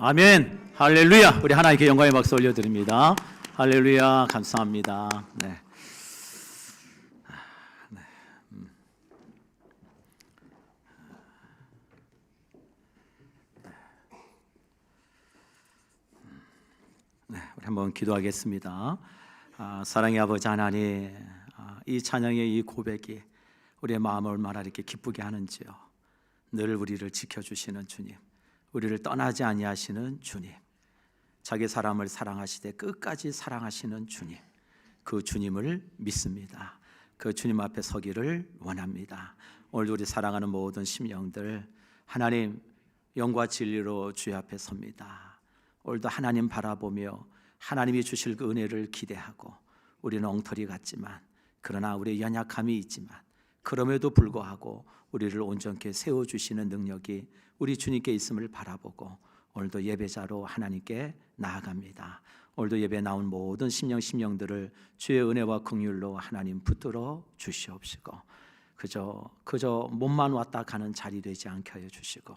아멘. 할렐루야. 우리 하나님께 영광의 박수 올려드립니다. 할렐루야. 감사합니다. 네. 우리 한번 기도하겠습니다. 사랑의 아버지 하나님, 이 찬양의 이 고백이 우리의 마음을 얼마나 이렇게 기쁘게 하는지요. 늘 우리를 지켜주시는 주님, 우리를 떠나지 아니하시는 주님, 자기 사람을 사랑하시되 끝까지 사랑하시는 주님, 그 주님을 믿습니다. 그 주님 앞에 서기를 원합니다. 오늘 우리 사랑하는 모든 심령들, 하나님 영과 진리로 주의 앞에 섭니다. 오늘도 하나님 바라보며 하나님이 주실 그 은혜를 기대하고, 우리는 엉터리 같지만, 그러나 우리의 연약함이 있지만 그럼에도 불구하고 우리를 온전케 세워주시는 능력이 우리 주님께 있음을 바라보고 오늘도 예배자로 하나님께 나아갑니다. 오늘도 예배 나온 모든 심령들을 주의 은혜와 긍휼로 하나님 붙들어 주시옵시고, 그저 몸만 왔다 가는 자리 되지 않게 하여 주시고,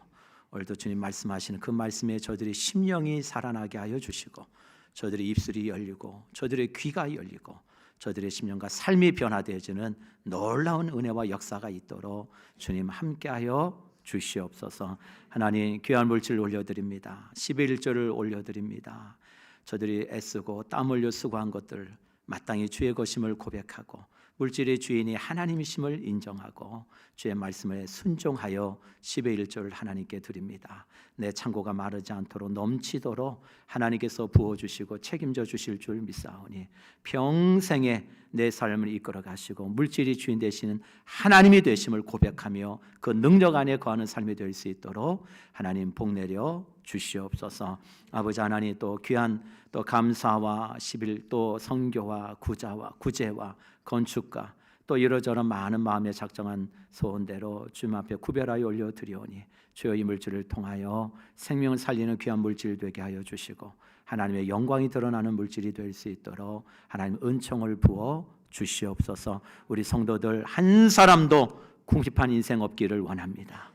오늘도 주님 말씀하시는 그 말씀에 저들이 심령이 살아나게 하여 주시고, 저들의 입술이 열리고 저들의 귀가 열리고 저들의 심령과 삶이 변화되어지는 놀라운 은혜와 역사가 있도록 주님 함께하여 주시옵소서. 하나님 귀한 물질 올려드립니다. 11조를 올려드립니다. 저들이 애쓰고 땀 흘려 수고한 것들 마땅히 주의 것임을 고백하고, 물질의 주인이 하나님이심을 인정하고 주의 말씀에 순종하여 10의 1조를 하나님께 드립니다. 내 창고가 마르지 않도록 넘치도록 하나님께서 부어주시고 책임져 주실 줄 믿사오니 평생에 내 삶을 이끌어 가시고 물질이 주인 되시는 하나님이 되심을 고백하며 그 능력 안에 거하는 삶이 될 수 있도록 하나님 복 내려 주시옵소서. 아버지 하나님, 또 귀한 또 감사와 11, 또 선교와 구제와 건축과 또 이러저런 많은 마음에 작정한 소원대로 주님 앞에 구별하여 올려드리오니 주여 이 물질을 통하여 생명을 살리는 귀한 물질 되게 하여 주시고 하나님의 영광이 드러나는 물질이 될 수 있도록 하나님 은총을 부어 주시옵소서. 우리 성도들 한 사람도 궁핍한 인생 없기를 원합니다.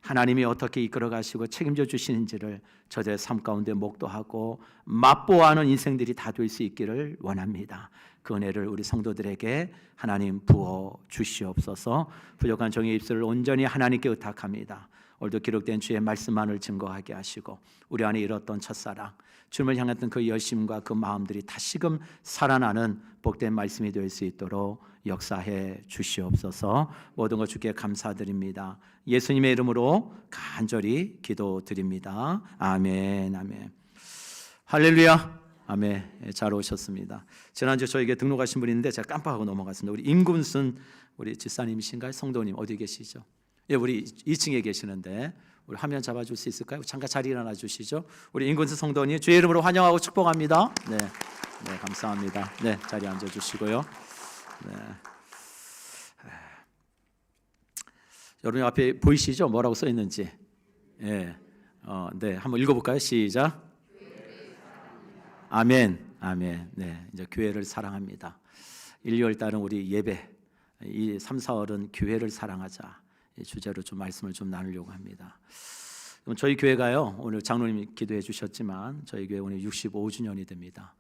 하나님이 어떻게 이끌어 가시고 책임져 주시는지를 저들의 삶 가운데 목도하고 맛보아하는 인생들이 다 될 수 있기를 원합니다. 그 은혜를 우리 성도들에게 하나님 부어 주시옵소서. 부족한 종의 입술을 온전히 하나님께 의탁합니다. 오늘도 기록된 주의 말씀만을 증거하게 하시고 우리 안에 잃었던 첫사랑, 주님을 향했던 그 열심과 그 마음들이 다시금 살아나는 복된 말씀이 될 수 있도록 역사해 주시옵소서. 모든 것 주께 감사드립니다. 예수님의 이름으로 간절히 기도드립니다. 아멘. 아멘. 할렐루야. 아멘. 잘 오셨습니다. 지난주 저에게 등록하신 분이 있는데 제가 깜빡하고 넘어갔습니다. 우리 임군순 우리 집사님이신가요? 성도님 어디 계시죠? 예, 우리 2층에 계시는데 우리 화면 잡아줄 수 있을까요? 잠깐 자리 일어나 주시죠. 우리 임군순 성도님 주의 이름으로 환영하고 축복합니다. 네, 감사합니다. 네, 자리에 앉아 주시고요. 네. 여러분 앞에 보이시죠? 뭐라고 써 있는지. 네, 한번 읽어볼까요? 시작. 아멘, 아멘. 네, 이제 교회를 사랑합니다. 1, 2월 달은 우리 예배, 이 3, 4월은 교회를 사랑하자 이 주제로 좀 말씀을 좀 나누려고 합니다. 그럼 저희 교회가요, 오늘 장로님이 기도해 주셨지만 저희 교회 오늘 65주년이 됩니다.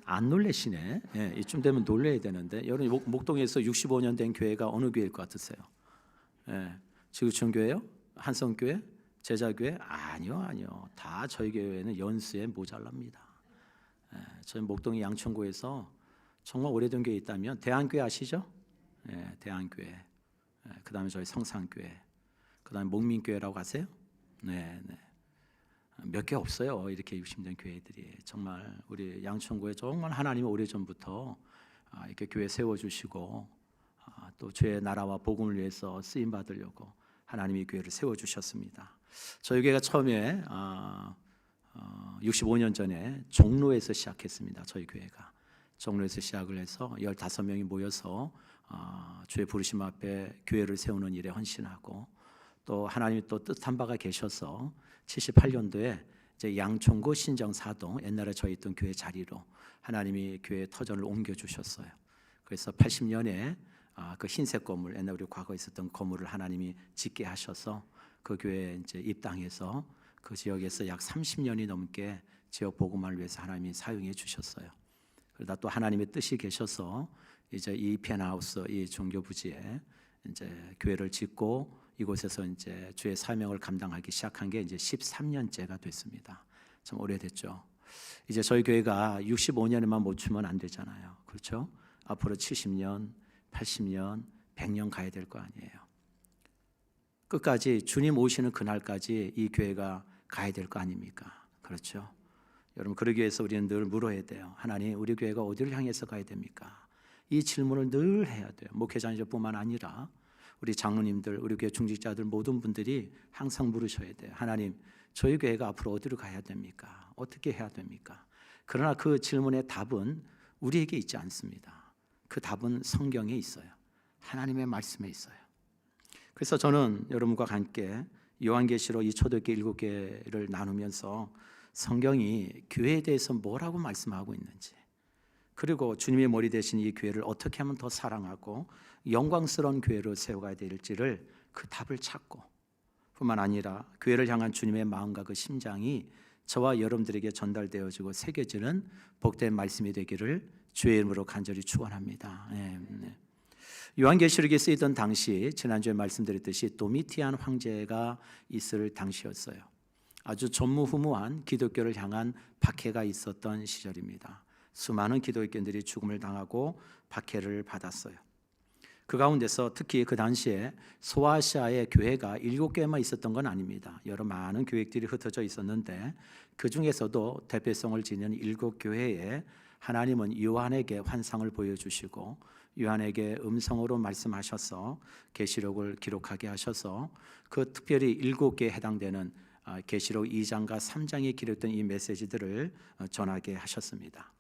안 놀래시네. 예, 이쯤 되면 놀래야 되는데 여러분 목동에서 65년 된 교회가 어느 교회일 것 같으세요? 예, 지구촌 교회요? 한성교회? 제자교회? 아니요. 다 저희 교회는 연수에 모자랍니다. 예, 저희 목동의 양천구에서 정말 오래된 교회 있다면 대한교회 아시죠? 예, 대한교회. 예, 그 다음에 저희 성산교회. 그 다음에 목민교회라고 아세요? 네. 몇 개 없어요. 이렇게 60년 교회들이. 정말 우리 양천구에 정말 하나님이 오래전부터 이렇게 교회 세워주시고 또 주의 나라와 복음을 위해서 쓰임 받으려고 하나님이 교회를 세워주셨습니다. 저희 교회가 처음에 65년 전에 종로에서 시작했습니다. 저희 교회가 종로에서 시작을 해서 15명이 모여서 주의 부르심 앞에 교회를 세우는 일에 헌신하고, 또 하나님이 또 뜻한 바가 계셔서 78년도에 이제 양천구 신정사동 옛날에 저희 있던 교회 자리로 하나님이 교회 터전을 옮겨주셨어요. 그래서 80년에 그 흰색 건물, 옛날 우리 과거에 있었던 건물을 하나님이 짓게 하셔서 그 교회에 이제 입당해서 그 지역에서 약 30년이 넘게 지역 복음화를 위해서 하나님이 사용해 주셨어요. 그러다 또 하나님의 뜻이 계셔서 이제 이 펜하우스 이 종교 부지에 이제 교회를 짓고 이곳에서 이제 주의 사명을 감당하기 시작한 게 이제 13년째가 됐습니다. 참 오래됐죠. 이제 저희 교회가 65년에만 멈추면 안 되잖아요. 그렇죠? 앞으로 70년, 80년, 100년 가야 될 거 아니에요. 끝까지 주님 오시는 그날까지 이 교회가 가야 될 거 아닙니까? 그렇죠? 여러분, 그러기 위해서 우리는 늘 물어야 돼요. 하나님, 우리 교회가 어디를 향해서 가야 됩니까? 이 질문을 늘 해야 돼요. 목회자님뿐만 아니라 우리 장로님들, 우리 교회 중직자들 모든 분들이 항상 물으셔야 돼요. 하나님, 저희 교회가 앞으로 어디로 가야 됩니까? 어떻게 해야 됩니까? 그러나 그 질문의 답은 우리에게 있지 않습니다. 그 답은 성경에 있어요. 하나님의 말씀에 있어요. 그래서 저는 여러분과 함께 요한계시록 이 초대교회 7개를 나누면서 성경이 교회에 대해서 뭐라고 말씀하고 있는지, 그리고 주님의 머리 되신 이 교회를 어떻게 하면 더 사랑하고 영광스러운 교회로 세워가야 될지를 그 답을 찾고, 뿐만 아니라 교회를 향한 주님의 마음과 그 심장이 저와 여러분들에게 전달되어지고 새겨지는 복된 말씀이 되기를 주의 이름으로 간절히 축원합니다. 요한계시록에 쓰이던 당시, 지난주에 말씀드렸듯이 도미티안 황제가 있을 당시였어요. 아주 전무후무한 기독교를 향한 박해가 있었던 시절입니다. 수많은 기독교인들이 죽음을 당하고 박해를 받았어요. 그 가운데서 특히 그 당시에 소아시아의 교회가 7개만 있었던 건 아닙니다. 여러 많은 교회들이 흩어져 있었는데 그 중에서도 대표성을 지닌 7교회에 하나님은 요한에게 환상을 보여주시고 요한에게 음성으로 말씀하셔서 계시록을 기록하게 하셔서 그 특별히 7개에 해당되는 계시록 2장과 3장에 기록된 이 메시지들을 전하게 하셨습니다.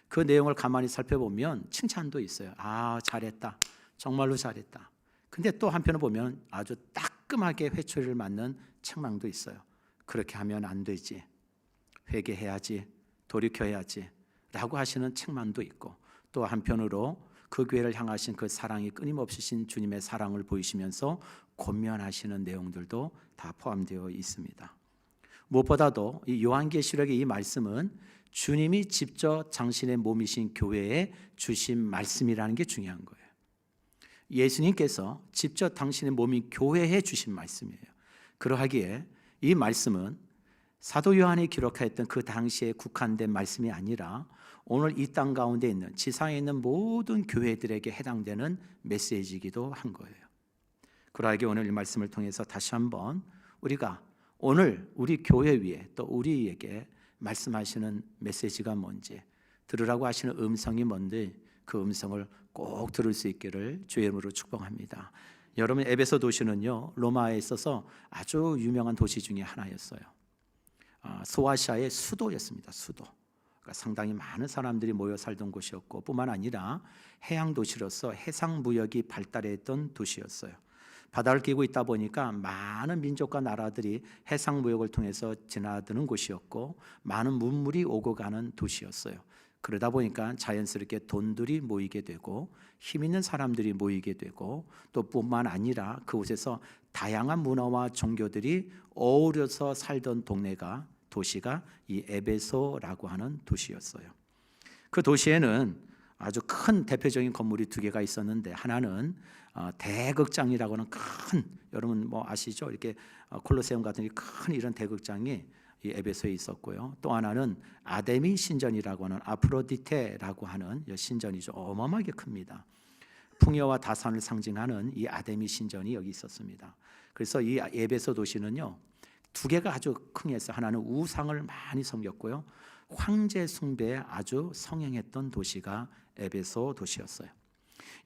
그 내용을 가만히 살펴보면 칭찬도 있어요. 아, 잘했다. 정말로 잘했다. 근데 또 한편으로 보면 아주 따끔하게 회초리를 맞는 책망도 있어요. 그렇게 하면 안 되지. 회개해야지. 돌이켜야지. 라고 하시는 책망도 있고, 또 한편으로 그 교회를 향하신 그 사랑이 끊임없으신 주님의 사랑을 보이시면서 권면하시는 내용들도 다 포함되어 있습니다. 무엇보다도 이 요한계시록의 이 말씀은 주님이 직접 당신의 몸이신 교회에 주신 말씀이라는 게 중요한 거예요. 예수님께서 직접 당신의 몸인 교회에 주신 말씀이에요. 그러하기에 이 말씀은 사도 요한이 기록했던 그 당시에 국한된 말씀이 아니라 오늘 이 땅 가운데 있는 지상에 있는 모든 교회들에게 해당되는 메시지이기도 한 거예요. 그러하기에 오늘 이 말씀을 통해서 다시 한번 우리가 오늘 우리 교회 위에 또 우리에게 말씀하시는 메시지가 뭔지, 들으라고 하시는 음성이 뭔지 그 음성을 꼭 들을 수 있기를 주의 이름으로 축복합니다. 여러분, 에베소 도시는요 로마에 있어서 아주 유명한 도시 중에 하나였어요. 소아시아의 수도였습니다. 수도. 그러니까 상당히 많은 사람들이 모여 살던 곳이었고, 뿐만 아니라 해양 도시로서 해상 무역이 발달했던 도시였어요. 바다를 끼고 있다 보니까 많은 민족과 나라들이 해상 무역을 통해서 지나드는 곳이었고, 많은 문물이 오고 가는 도시였어요. 그러다 보니까 자연스럽게 돈들이 모이게 되고 힘 있는 사람들이 모이게 되고, 또 뿐만 아니라 그곳에서 다양한 문화와 종교들이 어우러서 살던 동네가, 도시가 이 에베소라고 하는 도시였어요. 그 도시에는 아주 큰 대표적인 건물이 2개가 있었는데, 하나는 대극장이라고 하는 큰, 여러분 뭐 아시죠? 이렇게 콜로세움 같은 큰 이런 대극장이 이 에베소에 있었고요. 또 하나는 아데미 신전이라고 하는, 아프로디테라고 하는 신전이죠. 어마어마하게 큽니다. 풍요와 다산을 상징하는 이 아데미 신전이 여기 있었습니다. 그래서 이 에베소 도시는요 2개가 아주 흥했어요. 하나는 우상을 많이 섬겼고요, 황제 숭배에 아주 성행했던 도시가 에베소 도시였어요.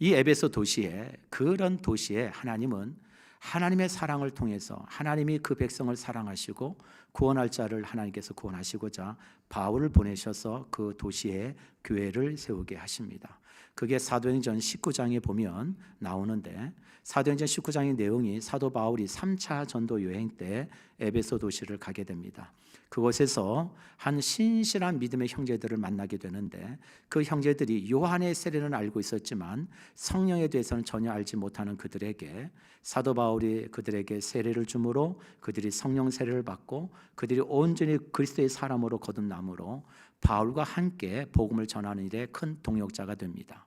이 에베소 도시에, 그런 도시에 하나님은 하나님의 사랑을 통해서 하나님이 그 백성을 사랑하시고 구원할 자를 하나님께서 구원하시고자 바울을 보내셔서 그 도시에 교회를 세우게 하십니다. 그게 사도행전 19장에 보면 나오는데, 사도행전 19장의 내용이 사도 바울이 3차 전도 여행 때 에베소 도시를 가게 됩니다. 그곳에서 한 신실한 믿음의 형제들을 만나게 되는데, 그 형제들이 요한의 세례는 알고 있었지만 성령에 대해서는 전혀 알지 못하는 그들에게 사도 바울이 그들에게 세례를 주므로 그들이 성령 세례를 받고 그들이 온전히 그리스도의 사람으로 거듭남으로 바울과 함께 복음을 전하는 일에 큰 동역자가 됩니다.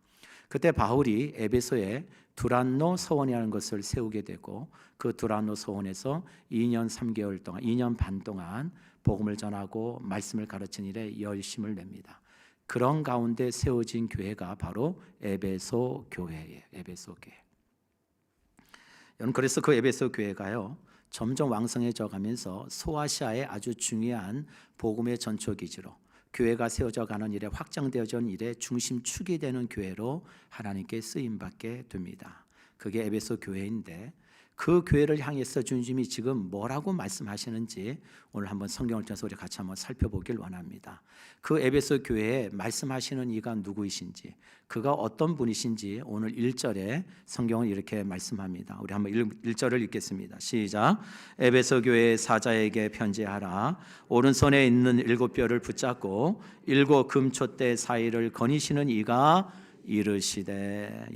그때 바울이 에베소에 두란노 서원이라는 것을 세우게 되고, 그 두란노 서원에서 2년 3개월 동안, 2년 반 동안 복음을 전하고 말씀을 가르치는 일에 열심을 냅니다. 그런 가운데 세워진 교회가 바로 에베소 교회예요. 에베소 교회. 여러분, 그래서 그 에베소 교회가요 점점 왕성해져 가면서 소아시아의 아주 중요한 복음의 전초기지로, 교회가 세워져 가는 일에, 확장되어진 일에 중심축이 되는 교회로 하나님께 쓰임받게 됩니다. 그게 에베소 교회인데, 그 교회를 향해서 주님이 지금 뭐라고 말씀하시는지 오늘 한번 성경을 통해서 우리 같이 한번 살펴보길 원합니다. 그 에베소 교회에 말씀하시는 이가 누구이신지, 그가 어떤 분이신지 오늘 1절에 성경은 이렇게 말씀합니다. 우리 한번 1절을 읽겠습니다. 시작. 에베소 교회 사자에게 편지하라. 오른손에 있는 7뼈를 붙잡고 7 금촛대 사이를 거니시는 이가 이르시되.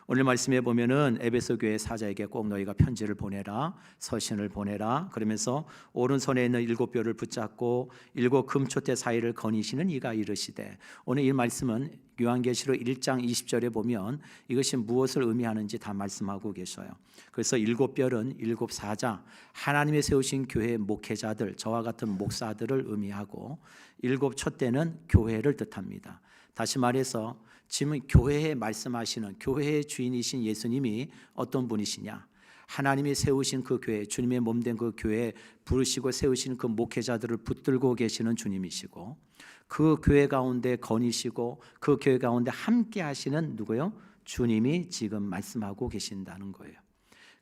오늘 말씀에 보면은 에베소 교회 사자에게 꼭 너희가 편지를 보내라, 서신을 보내라, 그러면서 오른손에 있는 7뼈를 붙잡고 7 금촛대 사이를 거니시는 이가 이르시되. 오늘 이 말씀은 요한계시록 1장 20절에 보면 이것이 무엇을 의미하는지 다 말씀하고 계셔요. 그래서 7뼈는 7 사자, 하나님의 세우신 교회의 목회자들, 저와 같은 목사들을 의미하고, 7 촛대는 교회를 뜻합니다. 다시 말해서 지금 교회에 말씀하시는, 교회의 주인이신 예수님이 어떤 분이시냐, 하나님이 세우신 그 교회, 주님의 몸된 그 교회에 부르시고 세우신 그 목회자들을 붙들고 계시는 주님이시고, 그 교회 가운데 거니시고 그 교회 가운데 함께 하시는 누구요? 주님이 지금 말씀하고 계신다는 거예요.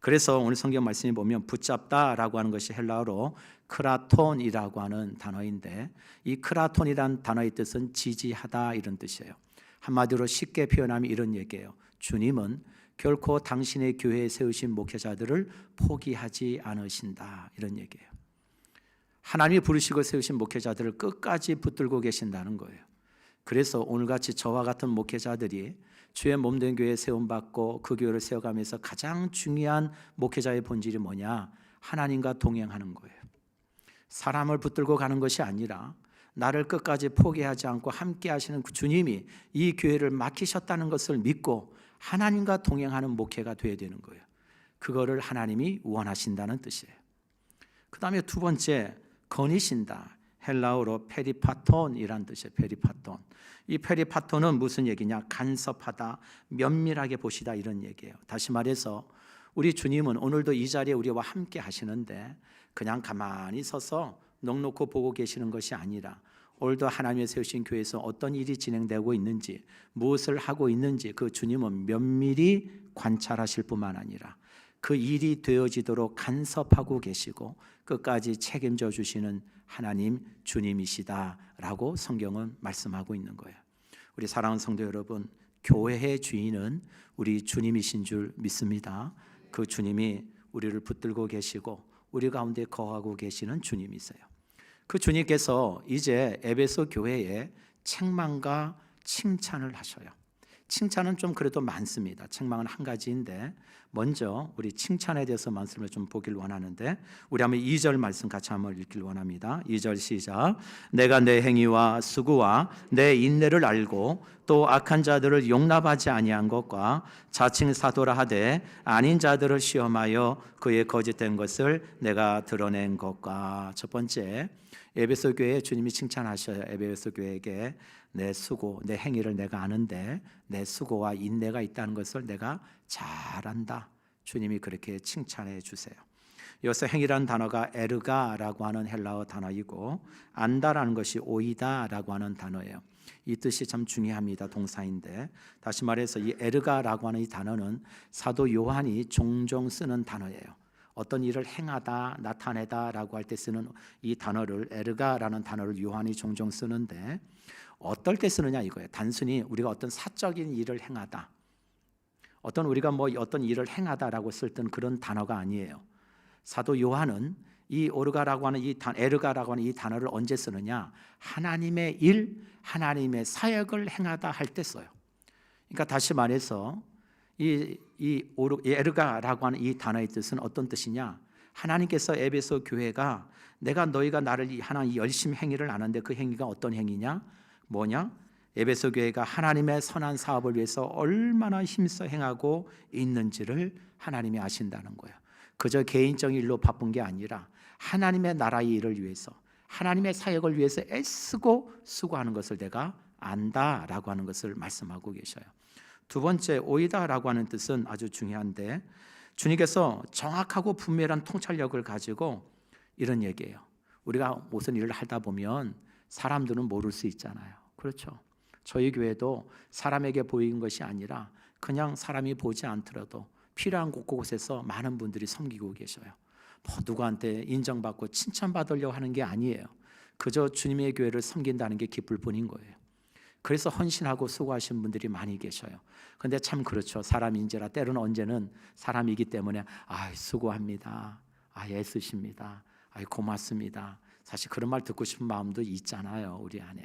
그래서 오늘 성경 말씀에 보면 붙잡다라고 하는 것이 헬라어로 크라톤이라고 하는 단어인데, 이 크라톤이라는 단어의 뜻은 지지하다, 이런 뜻이에요. 한마디로 쉽게 표현하면 이런 얘기예요. 주님은 결코 당신의 교회에 세우신 목회자들을 포기하지 않으신다, 이런 얘기예요. 하나님이 부르시고 세우신 목회자들을 끝까지 붙들고 계신다는 거예요. 그래서 오늘같이 저와 같은 목회자들이 주의 몸된 교회에 세움받고 그 교회를 세워가면서 가장 중요한 목회자의 본질이 뭐냐? 하나님과 동행하는 거예요. 사람을 붙들고 가는 것이 아니라 나를 끝까지 포기하지 않고 함께 하시는 그 주님이 이 교회를 맡기셨다는 것을 믿고 하나님과 동행하는 목회가 되어야 되는 거예요. 그거를 하나님이 원하신다는 뜻이에요. 그 다음에 두 번째, 거니신다. 헬라어로 페리파톤이란 뜻이에요. 페리파톤. 이 페리파톤은 무슨 얘기냐? 간섭하다, 면밀하게 보시다, 이런 얘기예요. 다시 말해서 우리 주님은 오늘도 이 자리에 우리와 함께 하시는데 그냥 가만히 서서 넋놓고 보고 계시는 것이 아니라, 오늘도 하나님의 세우신 교회에서 어떤 일이 진행되고 있는지, 무엇을 하고 있는지 그 주님은 면밀히 관찰하실 뿐만 아니라 그 일이 되어지도록 간섭하고 계시고 끝까지 책임져 주시는 하나님 주님이시다라고 성경은 말씀하고 있는 거예요. 우리 사랑하는 성도 여러분, 교회의 주인은 우리 주님이신 줄 믿습니다. 그 주님이 우리를 붙들고 계시고 우리 가운데 거하고 계시는 주님이세요. 그 주님께서 이제 에베소 교회에 책망과 칭찬을 하셔요. 칭찬은 좀 그래도 많습니다. 책망은 한 가지인데, 먼저 우리 칭찬에 대해서 말씀을 좀 보길 원하는데, 우리 한번 2절 말씀 같이 한번 읽길 원합니다. 2절 시작. 내가 내 행위와 수고와 내 인내를 알고 또 악한 자들을 용납하지 아니한 것과 자칭 사도라 하되 아닌 자들을 시험하여 그의 거짓된 것을 내가 드러낸 것과. 첫 번째, 에베소 교회에 주님이 칭찬하셔요. 에베소 교회에게 내 수고, 내 행위를 내가 아는데 내 수고와 인내가 있다는 것을 내가 잘 안다. 주님이 그렇게 칭찬해 주세요. 여기서 행위라는 단어가 에르가라고 하는 헬라어 단어이고, 안다라는 것이 오이다라고 하는 단어예요. 이 뜻이 참 중요합니다. 동사인데, 다시 말해서 이 에르가라고 하는 이 단어는 사도 요한이 종종 쓰는 단어예요. 어떤 일을 행하다, 나타내다라고 할 때 쓰는 이 단어를, 에르가라는 단어를 요한이 종종 쓰는데, 어떨 때 쓰느냐 이거예요. 단순히 우리가 어떤 사적인 일을 행하다, 어떤 우리가 뭐 어떤 일을 행하다라고 쓸 때는 그런 단어가 아니에요. 사도 요한은 이 오르가라고 하는 에르가라고 하는 이 단어를 언제 쓰느냐? 하나님의 일, 하나님의 사역을 행하다 할 때 써요. 그러니까 다시 말해서 이 에르가라고 하는 이 단어의 뜻은 어떤 뜻이냐? 하나님께서 에베소 교회가 너희가 나를 하나님 열심히 행위를 안 하는데 그 행위가 어떤 행위냐? 뭐냐? 에베소 교회가 하나님의 선한 사업을 위해서 얼마나 힘써 행하고 있는지를 하나님이 아신다는 거예요. 그저 개인적인 일로 바쁜 게 아니라 하나님의 나라의 일을 위해서, 하나님의 사역을 위해서 애쓰고 수고하는 것을 내가 안다라고 하는 것을 말씀하고 계셔요. 두 번째, 오이다라고 하는 뜻은 아주 중요한데, 주님께서 정확하고 분명한 통찰력을 가지고 이런 얘기예요. 우리가 무슨 일을 하다 보면 사람들은 모를 수 있잖아요. 그렇죠? 저희 교회도 사람에게 보이는 것이 아니라 그냥 사람이 보지 않더라도 필요한 곳곳에서 많은 분들이 섬기고 계셔요. 뭐 누구한테 인정받고 칭찬받으려고 하는 게 아니에요. 그저 주님의 교회를 섬긴다는 게 기쁠 뿐인 거예요. 그래서 헌신하고 수고하신 분들이 많이 계셔요. 근데 참 그렇죠. 사람인지라 때로는 언제는 사람이기 때문에 수고합니다. 애쓰십니다. 고맙습니다. 사실 그런 말 듣고 싶은 마음도 있잖아요. 우리 안에.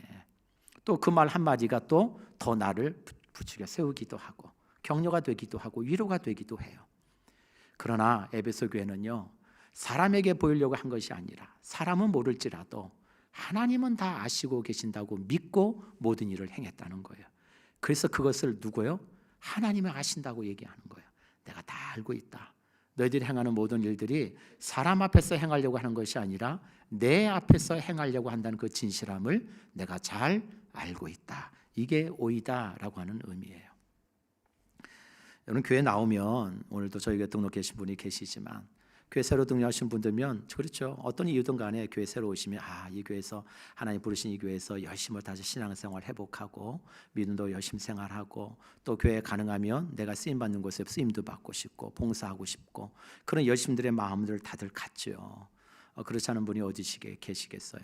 또 그 말 한마디가 또 더 나를 부추겨 세우기도 하고 격려가 되기도 하고 위로가 되기도 해요. 그러나 에베소 교회는요, 사람에게 보이려고 한 것이 아니라 사람은 모를지라도 하나님은 다 아시고 계신다고 믿고 모든 일을 행했다는 거예요. 그래서 그것을 누구요? 하나님이 아신다고 얘기하는 거예요. 내가 다 알고 있다. 너희들이 행하는 모든 일들이 사람 앞에서 행하려고 하는 것이 아니라 내 앞에서 행하려고 한다는 그 진실함을 내가 잘 알고 있다. 이게 오이다라고 하는 의미예요. 여러분, 교회 나오면 오늘도 저희 교회 등록 계신 분이 계시지만 교회 새로 등록하신 분들면 그렇죠. 어떤 이유든 간에 교회 새로 오시면 이 교회에서 하나님 부르신 이 교회에서 열심히 다시 신앙생활 회복하고 믿음도 열심히 생활하고 또 교회 가능하면 내가 쓰임받는 곳에 쓰임도 받고 싶고 봉사하고 싶고 그런 열심들의 마음들 다들 갖죠. 그렇지 않은 분이 어디 계시겠어요.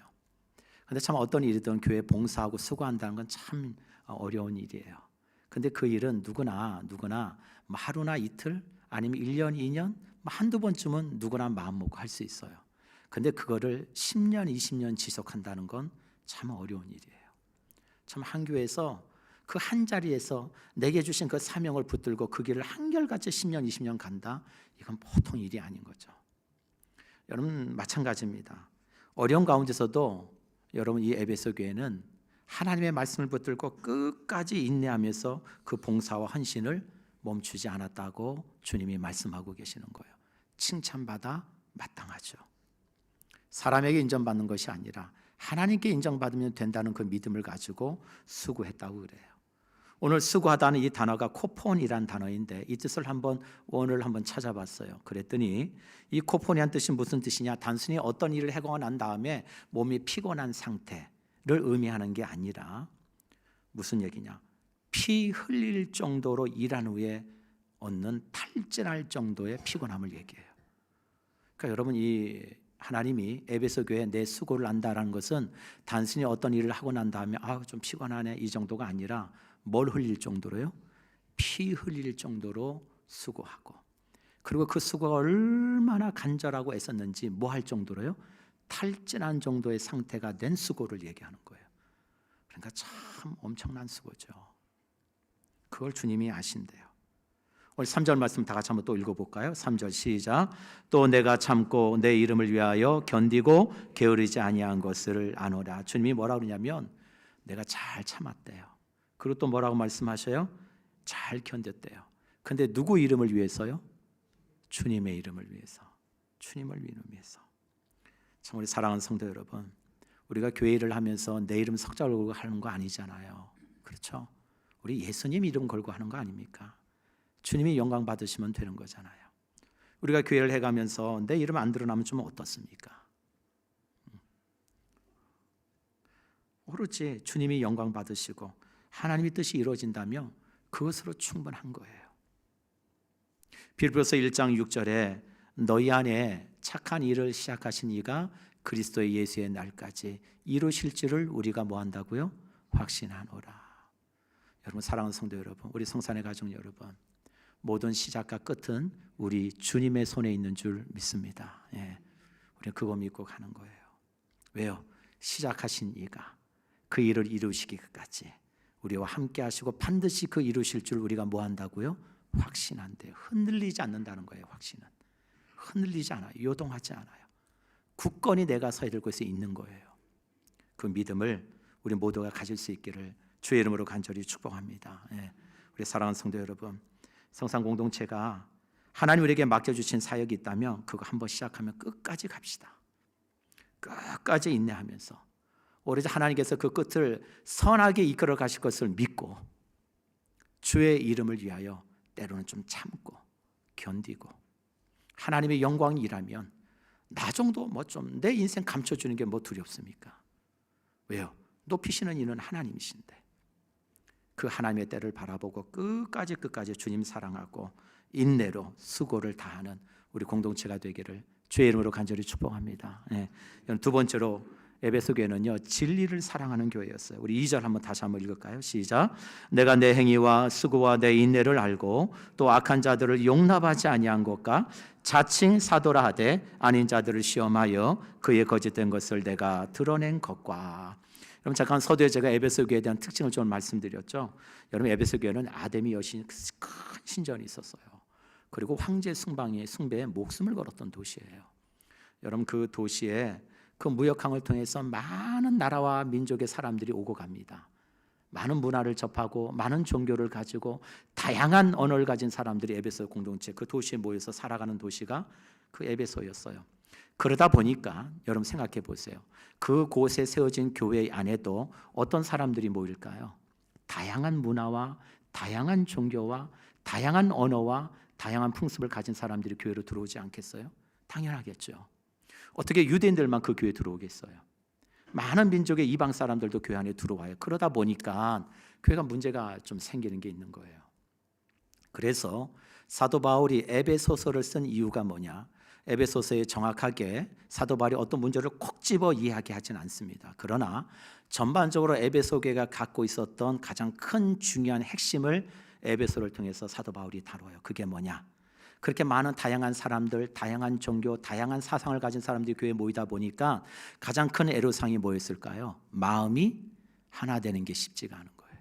근데 참 어떤 일이든 교회 봉사하고 수고한다는 건 참 어려운 일이에요. 근데 그 일은 누구나 뭐 하루나 이틀 아니면 1년, 2년 한두 번쯤은 누구나 마음 먹고 할 수 있어요. 근데 그거를 10년, 20년 지속한다는 건 참 어려운 일이에요. 참 한 교회에서 그 한 자리에서 내게 주신 그 사명을 붙들고 그 길을 한결같이 10년, 20년 간다? 이건 보통 일이 아닌 거죠. 여러분 마찬가지입니다. 어려운 가운데서도 여러분 이 에베소 교회는 하나님의 말씀을 붙들고 끝까지 인내하면서 그 봉사와 헌신을 멈추지 않았다고 주님이 말씀하고 계시는 거예요. 칭찬받아 마땅하죠. 사람에게 인정받는 것이 아니라 하나님께 인정받으면 된다는 그 믿음을 가지고 수고했다고 그래요. 오늘 수고하다는 이 단어가 코폰이란 단어인데 이 뜻을 원어를 한번 찾아봤어요. 그랬더니 이 코폰이란 뜻이 무슨 뜻이냐? 단순히 어떤 일을 하고 난 다음에 몸이 피곤한 상태를 의미하는 게 아니라 무슨 얘기냐? 피 흘릴 정도로 일한 후에 얻는 탈진할 정도의 피곤함을 얘기해요. 그러니까 여러분 이 하나님이 에베소 교회에 내 수고를 안다라는 것은 단순히 어떤 일을 하고 난 다음에 좀 피곤하네 이 정도가 아니라 뭘 흘릴 정도로요? 피 흘릴 정도로 수고하고 그리고 그 수고가 얼마나 간절하고 애썼는지 뭐 할 정도로요? 탈진한 정도의 상태가 된 수고를 얘기하는 거예요. 그러니까 참 엄청난 수고죠. 그걸 주님이 아신대요. 오늘 3절 말씀 다 같이 한번 또 읽어볼까요? 3절 시작. 또 내가 참고 내 이름을 위하여 견디고 게으르지 아니한 것을 아노라. 주님이 뭐라고 그러냐면 내가 잘 참았대요. 그리고 또 뭐라고 말씀하셔요? 잘 견뎠대요. 근데 누구 이름을 위해서요? 주님의 이름을 위해서. 주님을 위해서. 참 우리 사랑하는 성도 여러분, 우리가 교회 일을 하면서 내 이름 석자를 걸고 하는 거 아니잖아요. 그렇죠? 우리 예수님 이름 걸고 하는 거 아닙니까? 주님이 영광 받으시면 되는 거잖아요. 우리가 교회를 해가면서 내 이름 안 드러나면 좀 어떻습니까? 오로지 주님이 영광 받으시고 하나님의 뜻이 이루어진다면 그것으로 충분한 거예요. 빌립보서 1장 6절에 너희 안에 착한 일을 시작하신 이가 그리스도의 예수의 날까지 이루실 줄을 우리가 뭐 한다고요? 확신하노라. 여러분, 사랑하는 성도 여러분, 우리 성산의 가족 여러분, 모든 시작과 끝은 우리 주님의 손에 있는 줄 믿습니다. 우리는 그거 믿고 가는 거예요. 왜요? 시작하신 이가 그 일을 이루시기까지 우리와 함께 하시고 반드시 그 이루실 줄 우리가 뭐 한다고요? 확신한대요. 흔들리지 않는다는 거예요. 확신은 흔들리지 않아요. 요동하지 않아요. 굳건히 내가 서야 될 곳에 있는 거예요. 그 믿음을 우리 모두가 가질 수 있기를 주의 이름으로 간절히 축복합니다. 우리 사랑하는 성도 여러분, 성산 공동체가 하나님 우리에게 맡겨주신 사역이 있다면 그거 한번 시작하면 끝까지 갑시다. 끝까지 인내하면서 오로지 하나님께서 그 끝을 선하게 이끌어 가실 것을 믿고 주의 이름을 위하여 때로는 좀 참고 견디고, 하나님의 영광이 일하면 나 정도 뭐 좀 내 인생 감춰주는 게 뭐 두렵습니까? 왜요? 높이시는 이는 하나님이신데 그 하나님의 때를 바라보고 끝까지 주님 사랑하고 인내로 수고를 다하는 우리 공동체가 되기를 주의 이름으로 간절히 축복합니다. 두 번째로 에베소 교회는요, 진리를 사랑하는 교회였어요. 우리 2절 다시 한번 읽을까요? 시작. 내가 내 행위와 수고와 내 인내를 알고 또 악한 자들을 용납하지 아니한 것과 자칭 사도라 하되 아닌 자들을 시험하여 그의 거짓된 것을 내가 드러낸 것과. 여러분, 잠깐 서두에 제가 에베소 교회에 대한 특징을 좀 말씀드렸죠. 여러분, 에베소 교회는 아데미 여신 큰 신전이 있었어요. 그리고 황제 숭배에 목숨을 걸었던 도시예요. 여러분, 그 도시에 그 무역항을 통해서 많은 나라와 민족의 사람들이 오고 갑니다. 많은 문화를 접하고 많은 종교를 가지고 다양한 언어를 가진 사람들이 에베소 공동체, 그 도시에 모여서 살아가는 도시가 그 에베소였어요. 그러다 보니까 여러분 생각해 보세요. 그곳에 세워진 교회 안에도 어떤 사람들이 모일까요? 다양한 문화와 다양한 종교와 다양한 언어와 다양한 풍습을 가진 사람들이 교회로 들어오지 않겠어요? 당연하겠죠. 어떻게 유대인들만 그 교회에 들어오겠어요? 많은 민족의 이방 사람들도 교회 안에 들어와요. 그러다 보니까 교회가 문제가 좀 생기는 게 있는 거예요. 그래서 사도 바울이 에베소서를 쓴 이유가 뭐냐? 에베소서에 정확하게 사도 바울이 어떤 문제를 콕 집어 이야기하진 않습니다. 그러나 전반적으로 에베소 교회가 갖고 있었던 가장 큰 중요한 핵심을 에베소를 통해서 사도 바울이 다뤄요. 그게 뭐냐? 그렇게 많은 다양한 사람들, 다양한 종교, 다양한 사상을 가진 사람들이 교회에 모이다 보니까 가장 큰 애로사항이 뭐였을까요? 마음이 하나 되는 게 쉽지가 않은 거예요.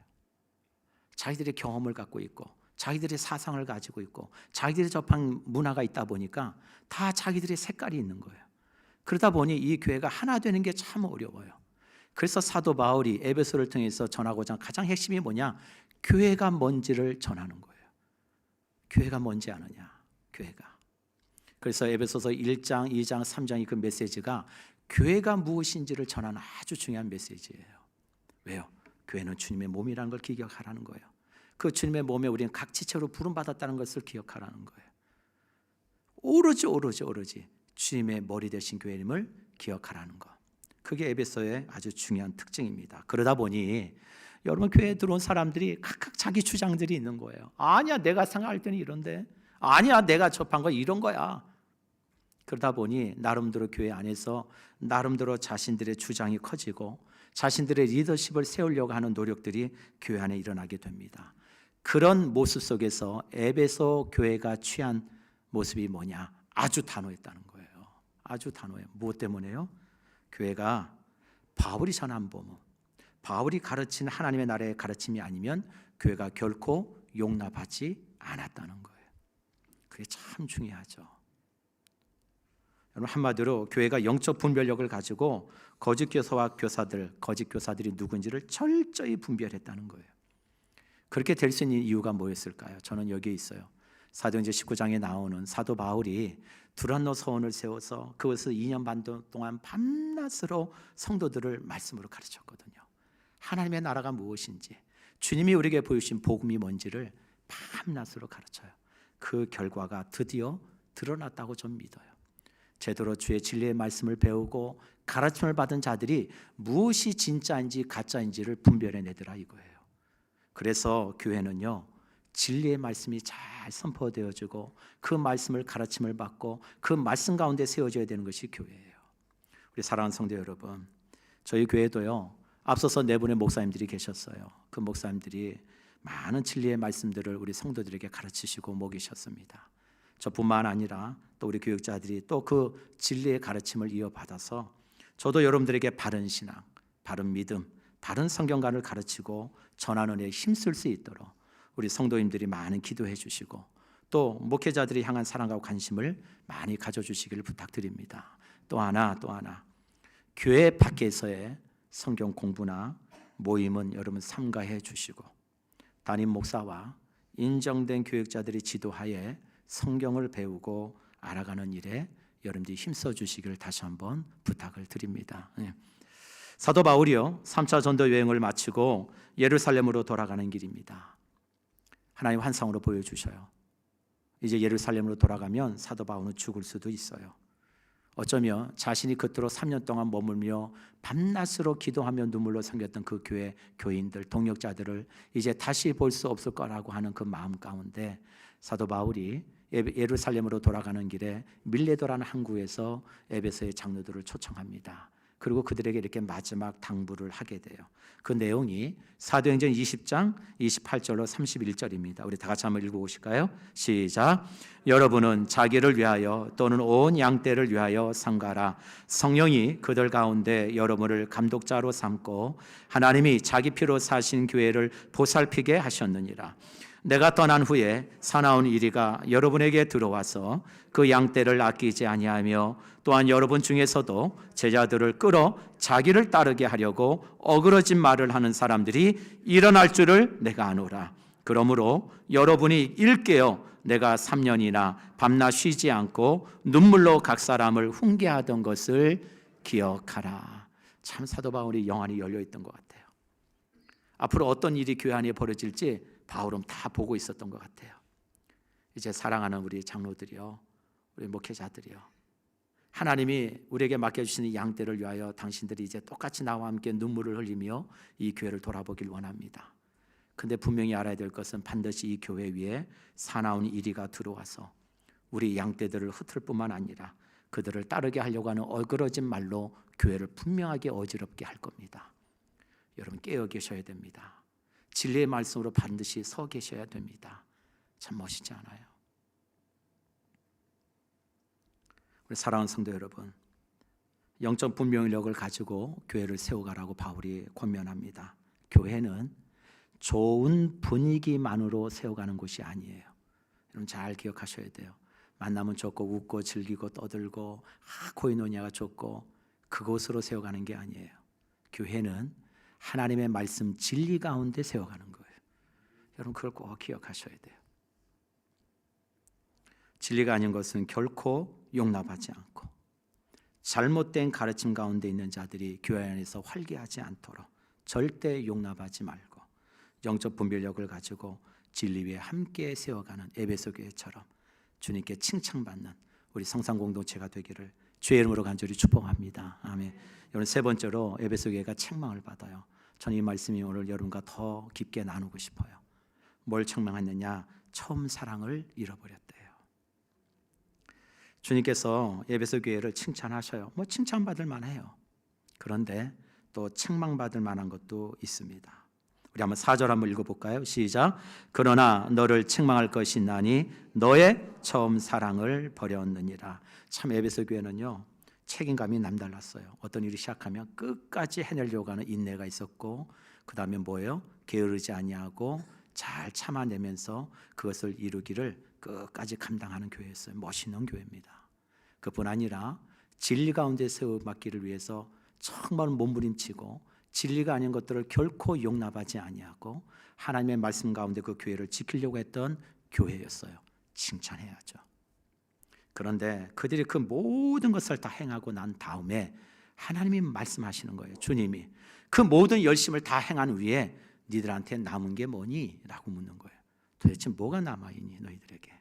자기들의 경험을 갖고 있고 자기들의 사상을 가지고 있고 자기들이 접한 문화가 있다 보니까 다 자기들의 색깔이 있는 거예요. 그러다 보니 이 교회가 하나 되는 게 참 어려워요. 그래서 사도 바울이 에베소를 통해서 전하고자 하는 가장 핵심이 뭐냐? 교회가 뭔지를 전하는 거예요. 교회가 뭔지 아느냐? 교회가. 그래서 에베소서 1장, 2장, 3장의 그 메시지가 교회가 무엇인지를 전하는 아주 중요한 메시지예요. 왜요? 교회는 주님의 몸이라는 걸 기억하라는 거예요. 그 주님의 몸에 우리는 각 지체로 부름받았다는 것을 기억하라는 거예요. 오로지 주님의 머리 되신 교회임을 기억하라는 것. 그게 에베소의 아주 중요한 특징입니다. 그러다 보니 여러분, 교회에 들어온 사람들이 각각 자기 주장들이 있는 거예요. 아니야, 내가 생각할 때는 이런데, 아니야, 내가 접한 거 이런 거야. 그러다 보니 나름대로 교회 안에서 나름대로 자신들의 주장이 커지고 자신들의 리더십을 세우려고 하는 노력들이 교회 안에 일어나게 됩니다. 그런 모습 속에서 에베소 교회가 취한 모습이 뭐냐? 아주 단호했다는 거예요. 아주 단호해요. 무엇 때문에요? 교회가 바울이 전한 복음, 바울이 가르친 하나님의 나라의 가르침이 아니면 교회가 결코 용납하지 않았다는 거예요. 그게 참 중요하죠. 여러분, 한마디로 교회가 영적 분별력을 가지고 거짓 교사들이 누군지를 철저히 분별했다는 거예요. 그렇게 될 수 있는 이유가 뭐였을까요? 저는 여기에 있어요. 사도행전 19장에 나오는 사도 바울이 두란노 서원을 세워서 그것을 2년 반 동안 밤낮으로 성도들을 말씀으로 가르쳤거든요. 하나님의 나라가 무엇인지, 주님이 우리에게 보여주신 복음이 뭔지를 밤낮으로 가르쳐요. 그 결과가 드디어 드러났다고 좀 믿어요. 제대로 주의 진리의 말씀을 배우고 가르침을 받은 자들이 무엇이 진짜인지 가짜인지를 분별해내더라 이거예요. 그래서 교회는요, 진리의 말씀이 잘 선포되어지고 그 말씀을 가르침을 받고 그 말씀 가운데 세워져야 되는 것이 교회예요. 우리 사랑하는 성도 여러분, 저희 교회도요, 앞서서 네 분의 목사님들이 계셨어요. 그 목사님들이 많은 진리의 말씀들을 우리 성도들에게 가르치시고 먹이셨습니다. 저뿐만 아니라 또 우리 교육자들이 또 그 진리의 가르침을 이어받아서 저도 여러분들에게 바른 신앙, 바른 믿음, 바른 성경관을 가르치고 전하는 데 힘쓸 수 있도록 우리 성도님들이 많은 기도해 주시고 또 목회자들이 향한 사랑과 관심을 많이 가져주시기를 부탁드립니다. 또 하나 교회 밖에서의 성경 공부나 모임은 여러분 삼가해 주시고 담임 목사와 인정된 교육자들이 지도하에 성경을 배우고 알아가는 일에 여러분들이 힘써 주시기를 다시 한번 부탁을 드립니다. 사도 바울이요 3차 전도 여행을 마치고 예루살렘으로 돌아가는 길입니다. 하나님 환상으로 보여주셔요. 이제 예루살렘으로 돌아가면 사도 바울은 죽을 수도 있어요. 어쩌면 자신이 그토록 3년 동안 머물며 밤낮으로 기도하며 눈물로 섬겼던 그 교회 교인들, 동역자들을 이제 다시 볼 수 없을 거라고 하는 그 마음 가운데 사도 바울이 예루살렘으로 돌아가는 길에 밀레도라는 항구에서 에베소의 장로들을 초청합니다. 그리고 그들에게 이렇게 마지막 당부를 하게 돼요. 그 내용이 사도행전 20장 28절로 31절입니다. 우리 다 같이 한번 읽어보실까요? 시작. 여러분은 자기를 위하여 또는 온 양떼를 위하여 상가라. 성령이 그들 가운데 여러분을 감독자로 삼고 하나님이 자기 피로 사신 교회를 보살피게 하셨느니라. 내가 떠난 후에 사나운 이리가 여러분에게 들어와서 그 양떼를 아끼지 아니하며 또한 여러분 중에서도 제자들을 끌어 자기를 따르게 하려고 어그러진 말을 하는 사람들이 일어날 줄을 내가 아노라. 그러므로 여러분이 일깨어 내가 3년이나 밤낮 쉬지 않고 눈물로 각 사람을 훈계하던 것을 기억하라. 참 사도 바울이 영안이 열려있던 것 같아요. 앞으로 어떤 일이 교회 안에 벌어질지 바울은 다 보고 있었던 것 같아요. 이제 사랑하는 우리 장로들이요, 우리 목회자들이요, 하나님이 우리에게 맡겨주시는 양떼를 위하여 당신들이 이제 똑같이 나와 함께 눈물을 흘리며 이 교회를 돌아보길 원합니다. 근데 분명히 알아야 될 것은 반드시 이 교회 위에 사나운 이리가 들어와서 우리 양떼들을 흩을 뿐만 아니라 그들을 따르게 하려고 하는 어그러진 말로 교회를 분명하게 어지럽게 할 겁니다. 여러분 깨어 계셔야 됩니다. 진리의 말씀으로 반드시 서 계셔야 됩니다. 참 멋있지 않아요? 우리 사랑하는 성도 여러분, 영적 분명력을 가지고 교회를 세워가라고 바울이 권면합니다. 교회는 좋은 분위기만으로 세워가는 곳이 아니에요. 여러분 잘 기억하셔야 돼요. 만나면 좋고 웃고 즐기고 떠들고 코이노니아가 좋고 그곳으로 세워가는 게 아니에요. 교회는 하나님의 말씀 진리 가운데 세워가는 거예요. 여러분 그걸 꼭 기억하셔야 돼요. 진리가 아닌 것은 결코 용납하지 않고 잘못된 가르침 가운데 있는 자들이 교회 안에서 활개하지 않도록 절대 용납하지 말고 영적 분별력을 가지고 진리 위에 함께 세워가는 에베소 교회처럼 주님께 칭찬받는 우리 성상 공동체가 되기를 주의 이름으로 간절히 축복합니다. 아멘. 여러분 세 번째로 에베소 교회가 책망을 받아요. 저는 이 말씀이 오늘 여러분과 더 깊게 나누고 싶어요. 뭘 책망했느냐? 처음 사랑을 잃어버렸대요. 주님께서 에베소 교회를 칭찬하셔요. 뭐 칭찬받을 만해요. 그런데 또 책망받을 만한 것도 있습니다. 우리 한번 4절 한번 읽어볼까요? 시작. 그러나 너를 책망할 것이 있나니 너의 처음 사랑을 버렸느니라. 참 에베소 교회는요 책임감이 남달랐어요. 어떤 일이 시작하면 끝까지 해내려고 하는 인내가 있었고 그 다음에 뭐예요? 게으르지 아니하고 잘 참아내면서 그것을 이루기를 끝까지 감당하는 교회였어요. 멋있는 교회입니다. 그뿐 아니라 진리 가운데 세워받기를 위해서 정말 몸부림치고 진리가 아닌 것들을 결코 용납하지 아니하고 하나님의 말씀 가운데 그 교회를 지키려고 했던 교회였어요. 칭찬해야죠. 그런데 그들이 그 모든 것을 다 행하고 난 다음에 하나님이 말씀하시는 거예요. 주님이 그 모든 열심을 다 행한 후에 니들한테 남은 게 뭐니? 라고 묻는 거예요. 도대체 뭐가 남아있니 너희들에게?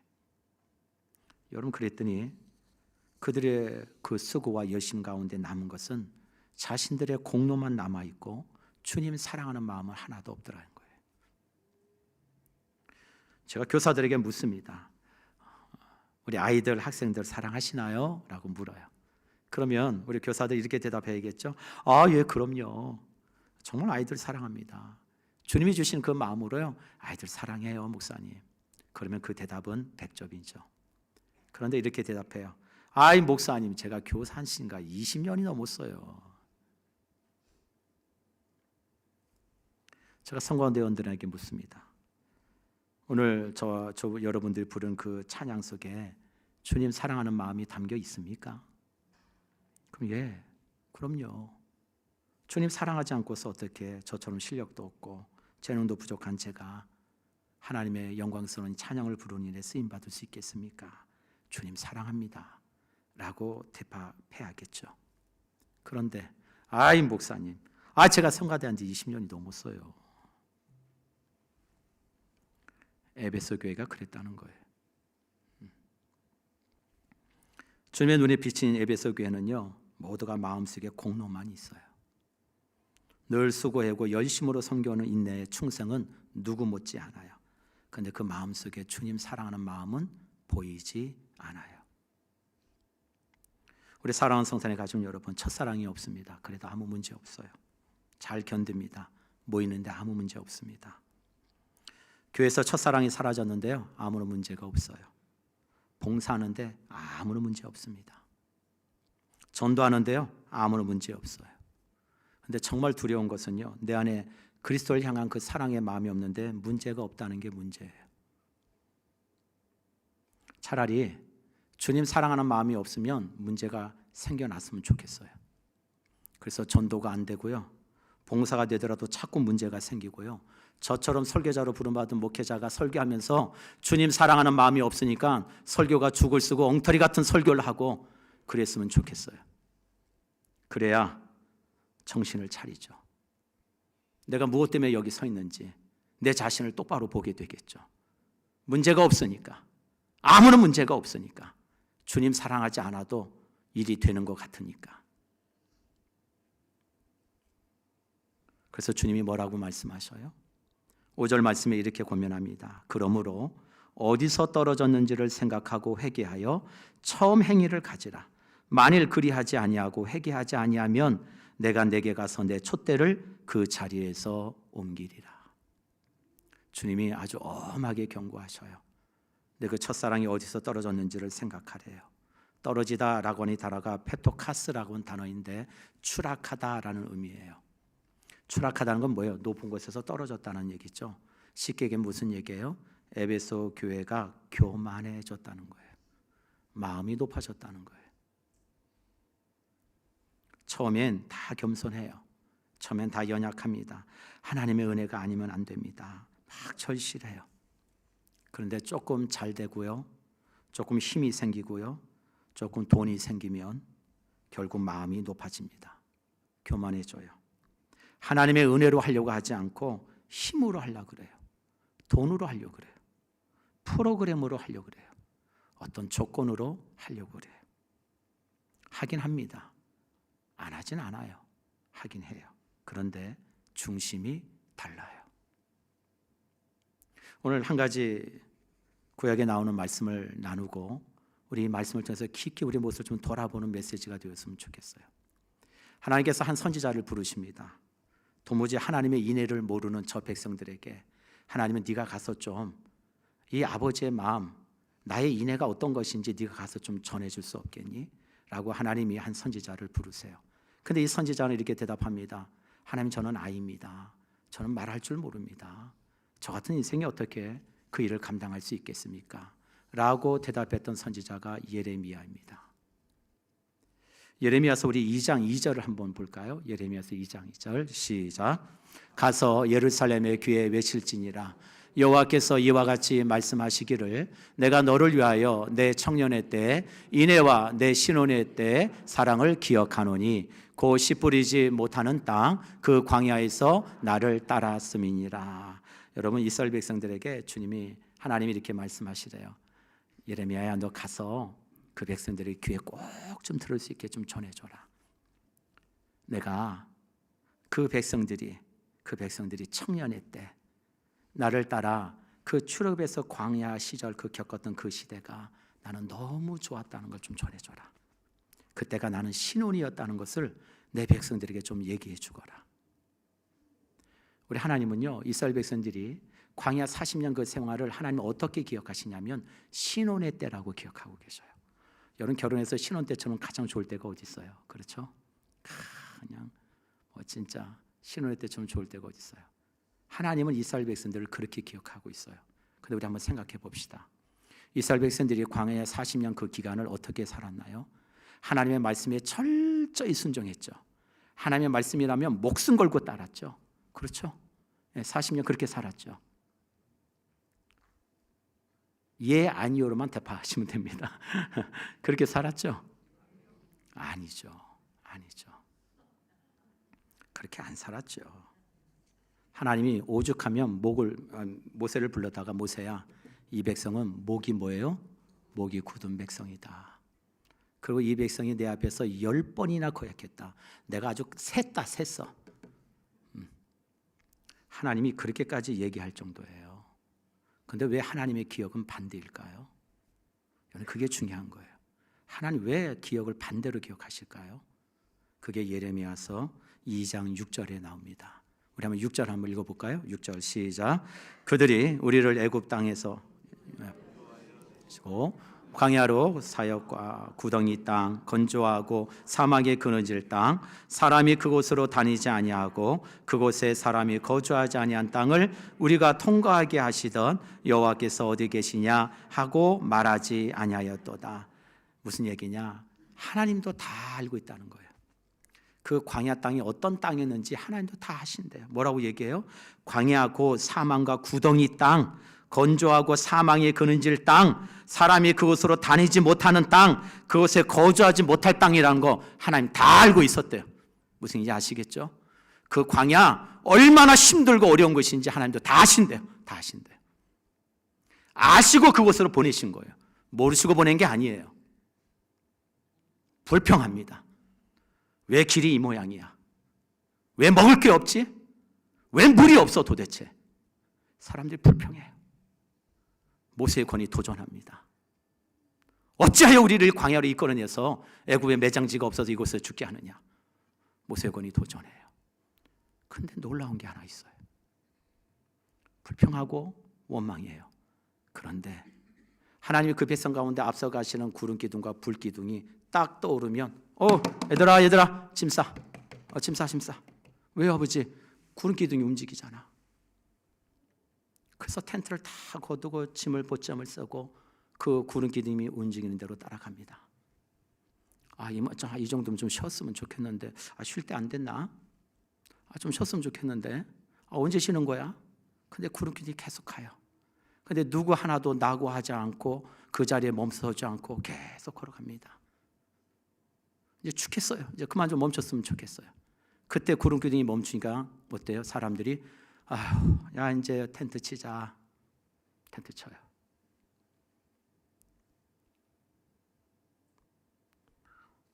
여러분 그랬더니 그들의 그 수고와 열심 가운데 남은 것은 자신들의 공로만 남아있고 주님 사랑하는 마음은 하나도 없더라는 거예요. 제가 교사들에게 묻습니다. 우리 아이들, 학생들 사랑하시나요? 라고 물어요. 그러면 우리 교사들 이렇게 대답해야겠죠. 아, 예, 그럼요. 정말 아이들 사랑합니다. 주님이 주신 그 마음으로요, 아이들 사랑해요, 목사님. 그러면 그 대답은 100점이죠. 그런데 이렇게 대답해요. 아이 목사님, 제가 교사 신가 20년이 넘었어요. 제가 성관대원들에게 묻습니다. 오늘 저 여러분들이 부른 그 찬양 속에 주님 사랑하는 마음이 담겨 있습니까? 그럼 예, 그럼요. 주님 사랑하지 않고서 어떻게 저처럼 실력도 없고 재능도 부족한 제가 하나님의 영광스러운 찬양을 부르는 일에 쓰임받을 수 있겠습니까? 주님 사랑합니다 라고 대답해야겠죠. 그런데 아이 목사님, 제가 성가대한 지 20년이 넘었어요. 에베소 교회가 그랬다는 거예요. 주님의 눈에 비친 에베소 교회는요, 모두가 마음속에 공로만 있어요. 늘 수고하고 열심으로 섬겨오는 인내의 충성은 누구 못지 않아요. 그런데 그 마음속에 주님 사랑하는 마음은 보이지 않아요. 우리 사랑하는 성탄의 가족 여러분, 첫사랑이 없습니다. 그래도 아무 문제 없어요. 잘 견딥니다. 모이는데 아무 문제 없습니다. 교회에서 첫사랑이 사라졌는데요, 아무런 문제가 없어요. 봉사하는데 아무런 문제 없습니다. 전도하는데요, 아무런 문제 없어요. 그런데 정말 두려운 것은요, 내 안에 그리스도를 향한 그 사랑의 마음이 없는데 문제가 없다는 게 문제예요. 차라리 주님 사랑하는 마음이 없으면 문제가 생겨났으면 좋겠어요. 그래서 전도가 안 되고요, 봉사가 되더라도 자꾸 문제가 생기고요, 저처럼 설교자로 부름받은 목회자가 설교하면서 주님 사랑하는 마음이 없으니까 설교가 죽을 쓰고 엉터리 같은 설교를 하고 그랬으면 좋겠어요. 그래야 정신을 차리죠. 내가 무엇 때문에 여기 서 있는지 내 자신을 똑바로 보게 되겠죠. 문제가 없으니까, 아무런 문제가 없으니까, 주님 사랑하지 않아도 일이 되는 것 같으니까. 그래서 주님이 뭐라고 말씀하셔요? 5절 말씀에 이렇게 권면합니다. 그러므로 어디서 떨어졌는지를 생각하고 회개하여 처음 행위를 가지라. 만일 그리하지 아니하고 회개하지 아니하면 내가 내게 가서 내 촛대를 그 자리에서 옮기리라. 주님이 아주 엄하게 경고하셔요. 내 그 첫사랑이 어디서 떨어졌는지를 생각하래요. 떨어지다라고 하는 단어가 페토카스라고 하는 단어인데 추락하다라는 의미예요. 추락하다는 건 뭐예요? 높은 곳에서 떨어졌다는 얘기죠. 쉽게 얘기하면 무슨 얘기예요? 에베소 교회가 교만해졌다는 거예요. 마음이 높아졌다는 거예요. 처음엔 다 겸손해요. 처음엔 다 연약합니다. 하나님의 은혜가 아니면 안 됩니다. 막 절실해요. 그런데 조금 잘 되고요, 조금 힘이 생기고요, 조금 돈이 생기면 결국 마음이 높아집니다. 교만해져요. 하나님의 은혜로 하려고 하지 않고 힘으로 하려고 그래요. 돈으로 하려고 그래요. 프로그램으로 하려고 그래요. 어떤 조건으로 하려고 그래요. 하긴 합니다. 안 하진 않아요. 하긴 해요. 그런데 중심이 달라요. 오늘 한 가지 구약에 나오는 말씀을 나누고 우리 말씀을 통해서 깊이 우리 모습을 좀 돌아보는 메시지가 되었으면 좋겠어요. 하나님께서 한 선지자를 부르십니다. 도무지 하나님의 인애를 모르는 저 백성들에게 하나님은 네가 가서 좀 이 아버지의 마음, 나의 인애가 어떤 것인지 네가 가서 좀 전해줄 수 없겠니? 라고 하나님이 한 선지자를 부르세요. 근데 이 선지자는 이렇게 대답합니다. 하나님, 저는 아이입니다. 저는 말할 줄 모릅니다. 저 같은 인생이 어떻게 그 일을 감당할 수 있겠습니까? 라고 대답했던 선지자가 예레미야입니다. 예레미야서 우리 2장 2절을 한번 볼까요? 예레미야서 2장 2절 시작. 가서 예루살렘의 귀에 외칠지니라. 여호와께서 이와 같이 말씀하시기를 내가 너를 위하여 내 청년의 때 인애와 내 신혼의 때 사랑을 기억하노니 곧 씨 뿌리지 못하는 땅 그 광야에서 나를 따랐음이니라. 여러분, 이스라엘 백성들에게 주님이 하나님이 이렇게 말씀하시래요. 예레미야야, 너 가서 그 백성들의 귀에 꼭 좀 들을 수 있게 좀 전해줘라. 내가 그 백성들이 청년의 때 나를 따라 그 출애굽에서 광야 시절 그 겪었던 그 시대가 나는 너무 좋았다는 걸 좀 전해줘라. 그때가 나는 신혼이었다는 것을 내 백성들에게 좀 얘기해 주거라. 우리 하나님은요, 이스라엘 백성들이 광야 40년 그 생활을 하나님 어떻게 기억하시냐면 신혼의 때라고 기억하고 계셔요. 여러분 결혼해서 신혼 때처럼 가장 좋을 때가 어디 있어요? 그렇죠? 그냥 진짜 신혼의 때처럼 좋을 때가 어디 있어요? 하나님은 이스라엘 백성들을 그렇게 기억하고 있어요. 근데 우리 한번 생각해 봅시다. 이스라엘 백성들이 광야의 40년 그 기간을 어떻게 살았나요? 하나님의 말씀에 철저히 순종했죠. 하나님의 말씀이라면 목숨 걸고 따랐죠. 그렇죠? 40년 그렇게 살았죠. 예, 아니요로만 대파하시면 됩니다. 그렇게 살았죠? 아니죠. 그렇게 안 살았죠. 하나님이 오죽하면 모세를 불러다가 모세야, 이 백성은 목이 뭐예요? 목이 굳은 백성이다. 그리고 이 백성이 내 앞에서 10번이나 거역했다. 내가 아주 셌어. 하나님이 그렇게까지 얘기할 정도예요. 그런데 왜 하나님의 기억은 반대일까요? 그게 중요한 거예요. 하나님 왜 기억을 반대로 기억하실까요? 그게 예레미야서 2장 6절에 나옵니다. 우리 한번 6절 한번 읽어볼까요? 6절 시작. 그들이 우리를 애굽 땅에서 광야로 사역과 구덩이 땅, 건조하고 사막에 그늘질 땅, 사람이 그곳으로 다니지 아니하고 그곳에 사람이 거주하지 아니한 땅을 우리가 통과하게 하시던 여호와께서 어디 계시냐 하고 말하지 아니하였도다. 무슨 얘기냐? 하나님도 다 알고 있다는 거예요. 그 광야 땅이 어떤 땅이었는지 하나님도 다 아신대요. 뭐라고 얘기해요? 광야고 사망과 구덩이 땅, 건조하고 사망에 그늘질 땅, 사람이 그곳으로 다니지 못하는 땅, 그곳에 거주하지 못할 땅이라는 거 하나님 다 알고 있었대요. 무슨 얘기인지 아시겠죠? 그 광야 얼마나 힘들고 어려운 것인지 하나님도 다 아신대요. 아시고 그곳으로 보내신 거예요. 모르시고 보낸 게 아니에요. 불평합니다. 왜 길이 이 모양이야? 왜 먹을 게 없지? 왜 물이 없어 도대체? 사람들이 불평해요. 모세의 권위 도전합니다. 어찌하여 우리를 광야로 이끌어내서 애굽에 매장지가 없어서 이곳에 죽게 하느냐? 모세의 권위 도전해요. 그런데 놀라운 게 하나 있어요. 불평하고 원망이에요. 그런데 하나님이 그 백성 가운데 앞서가시는 구름 기둥과 불 기둥이 딱 떠오르면 얘들아 짐 싸. 짐 싸. 왜 아버지? 구름 기둥이 움직이잖아. 그래서 텐트를 다 거두고 짐을 보점을 쓰고 그 구름 기둥이 움직이는 대로 따라갑니다. 이 정도면 좀 쉬었으면 좋겠는데 쉴 때 안 됐나? 좀 쉬었으면 좋겠는데 언제 쉬는 거야? 근데 구름 기둥이 계속 가요. 근데 누구 하나도 낙오하지 않고 그 자리에 멈서지 않고 계속 걸어갑니다. 이제 죽겠어요. 이제 그만 좀 멈췄으면 좋겠어요. 그때 구름 기둥이 멈추니까 어때요? 사람들이 야 이제 텐트 치자. 텐트 쳐요.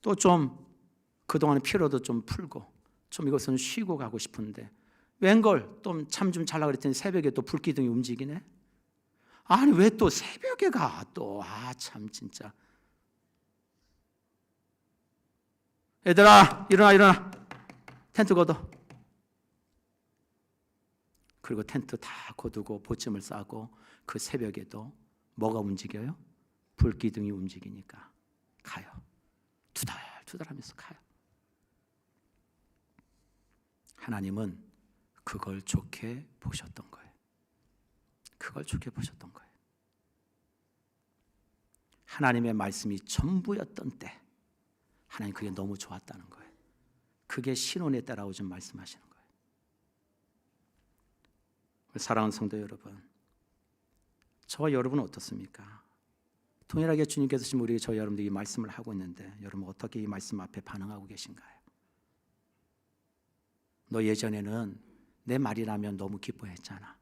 또 좀 그동안의 피로도 좀 풀고 좀 이것은 쉬고 가고 싶은데 웬걸 또 참 좀 잘라 그랬더니 새벽에 또 불기둥이 움직이네. 아니 왜 또 새벽에 가 또. 참 진짜. 얘들아 일어나. 텐트 걷어. 그리고 텐트 다 거두고 보침을 싸고 그 새벽에도 뭐가 움직여요? 불기둥이 움직이니까 가요. 투덜투덜하면서 가요. 하나님은 그걸 좋게 보셨던 거예요. 하나님의 말씀이 전부였던 때 하나님 그게 너무 좋았다는 거예요. 그게 신혼의 때라고 좀 말씀하시는 거예요. 사랑하는 성도 여러분, 저와 여러분은 어떻습니까? 동일하게 주님께서 지금 우리 저희 여러분들에게 말씀을 하고 있는데 여러분 어떻게 이 말씀 앞에 반응하고 계신가요? 너 예전에는 내 말이라면 너무 기뻐했잖아.